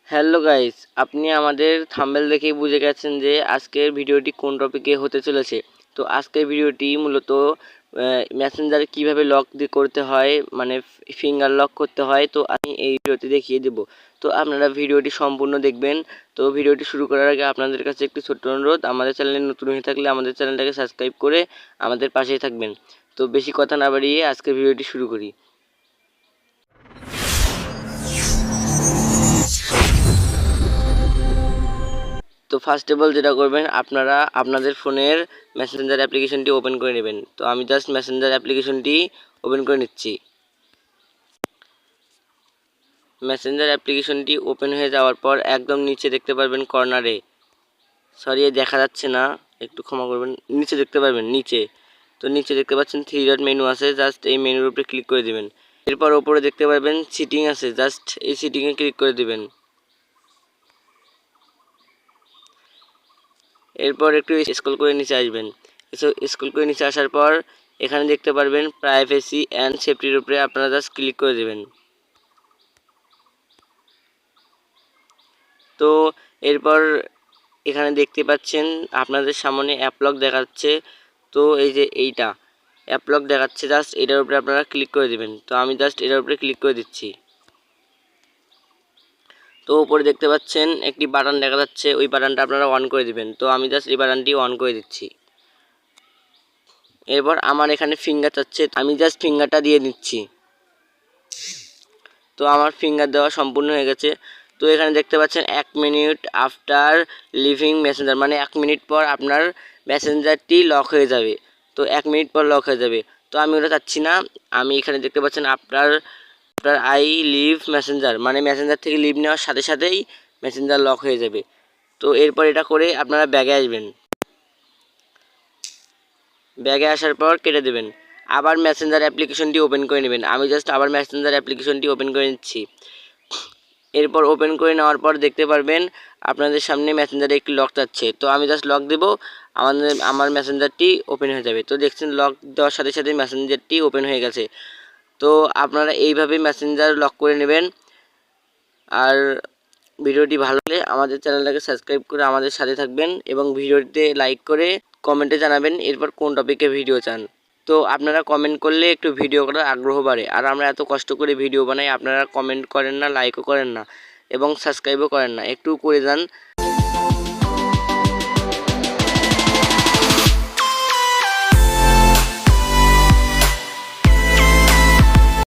Hello guys, আপনি আমাদের thumbnail দেখেই বুঝে গেছেন যে আজকের ভিডিওটি কোন টপিকে হতে চলেছে। তো আজকের ভিডিওটি মূলত মেসেঞ্জারে কিভাবে লক করতে হয়, মানে ফিঙ্গার লক করতে হয়। তো আমি এই ভিডিওতে দেখিয়ে দেব। তো আপনারা ভিডিওটি সম্পূর্ণ দেখবেন। তো ভিডিওটি শুরু করার আগে আপনাদের কাছে একটি ছোট্ট অনুরোধ, আমাদের চ্যানেলে নতুন হয়ে থাকলে আমাদের চ্যানেলটাকে সাবস্ক্রাইব করে আমাদের পাশেই থাকবেন। তো বেশি কথা না বাড়িয়ে আজকের ভিডিওটি শুরু করি। তো ফার্স্ট অফ অল যেটা করবেন, আপনারা আপনাদের ফোনের মেসেঞ্জার অ্যাপ্লিকেশনটি ওপেন করে নেবেন। তো আমি জাস্ট মেসেঞ্জার অ্যাপ্লিকেশনটি ওপেন করে নিচ্ছি। মেসেঞ্জার অ্যাপ্লিকেশনটি ওপেন হয়ে যাওয়ার পর একদম নিচে দেখতে পারবেন কর্নারে, সরি দেখা যাচ্ছে না, একটু ক্ষমা করবেন, নিচে দেখতে পারবেন নিচে। তো নিচে দেখতে পাচ্ছেন থ্রি ডট মেনু আছে, জাস্ট এই মেনুর উপরে ক্লিক করে দিবেন। এরপর ওপরে দেখতে পারবেন সিটিং আছে, জাস্ট এই সিটিংয়ে ক্লিক করে দিবেন। এরপর একটু স্ক্রল করে নিচে আসবেন। স্ক্রল করে নিচে আসার পর এখানে দেখতে পারবেন প্রাইভেসি অ্যান্ড সেফটির উপরে আপনারা জাস্ট ক্লিক করে দেবেন। তো এরপর এখানে দেখতে পাচ্ছেন আপনাদের সামনে অ্যাপ লক দেখাচ্ছে। তো এই যে এইটা অ্যাপ লক দেখাচ্ছে, জাস্ট এটার উপরে আপনারা ক্লিক করে দেবেন। তো আমি জাস্ট এটার উপরে ক্লিক করে দিচ্ছি। তো উপরে দেখতে পাচ্ছেন একটি বাটন দেখা যাচ্ছে, ওই বাটনটা আপনারা অন করে দিবেন। তো আমি জাস্ট এই বাটনটি অন করে দিচ্ছি। এরপর আমার এখানে ফিঙ্গার চাচ্ছে, আমি জাস্ট ফিঙ্গারটা দিয়ে নিচ্ছি। তো আমার ফিঙ্গার দেওয়া সম্পূর্ণ হয়ে গেছে। তো এখানে দেখতে পাচ্ছেন 1 মিনিট আফটার লিভিং মেসেঞ্জার, মানে 1 মিনিট পর আপনার মেসেঞ্জারটি লক হয়ে যাবে। তো 1 মিনিট পর লক হয়ে যাবে। তো আমি ওটা চাচ্ছি না। আমি এখানে দেখতে পাচ্ছেন আপনার আই লিভ মেসেঞ্জার, মানে মেসেঞ্জার থেকে লিভ নেওয়ার সাথে সাথেই মেসেঞ্জার লক হয়ে যাবে। তো এরপর এটা করে আপনারা ব্যাগে আসবেন। ব্যাগে আসার পর কেটে দেবেন। আবার মেসেঞ্জার অ্যাপ্লিকেশনটি ওপেন করে নেবেন। আমি জাস্ট আবার মেসেঞ্জার অ্যাপ্লিকেশনটি ওপেন করে নিচ্ছি। এরপর ওপেন করে নেওয়ার পর দেখতে পারবেন আপনাদের সামনে মেসেঞ্জারে একটি লক চাচ্ছে। তো আমি জাস্ট লক দেব, আমার মেসেঞ্জারটি ওপেন হয়ে যাবে। তো দেখছেন লক দেওয়ার সাথে সাথে মেসেঞ্জারটি ওপেন হয়ে গেছে। তো আপনারা এইভাবে মেসেঞ্জার লক করে নেবেন। আর ভিডিওটি ভালো লাগলে আমাদের চ্যানেলটাকে সাবস্ক্রাইব করে আমাদের সাথে থাকবেন এবং ভিডিওটিতে লাইক করে কমেন্টে জানাবেন এরপর কোন টপিকে ভিডিও চান। তো আপনারা কমেন্ট করলে একটু ভিডিও করার আগ্রহ বাড়ে। আর আমরা এত কষ্ট করে ভিডিও বানাই, আপনারা কমেন্ট করেন না, লাইকও করেন না এবং সাবস্ক্রাইবও করেন না, একটু করে যান।